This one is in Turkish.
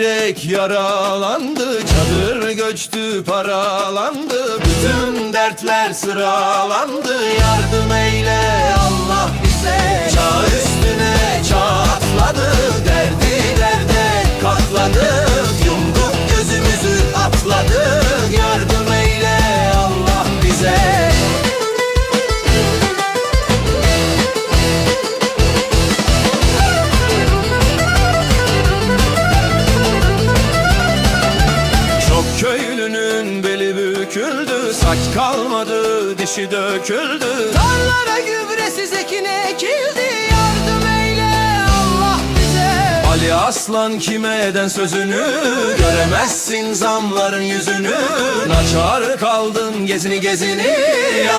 yürek yaralandı, çadır göçtü paralandı, bütün dertler sıralandı. Yardım eyle Allah bize, çağ üstüne çağ atladık, derdi derde katladık, yumduk gözümüzü atladık. Yardım eyle Allah bize. Köylünün beli büküldü, saç kalmadı, dişi döküldü. Tarlara gübresiz ekin ekildi, yardım eyle Allah bize. Ali Aslan kime eden sözünü, göremezsin zamların yüzünü. Naçar kaldın gezini gezini.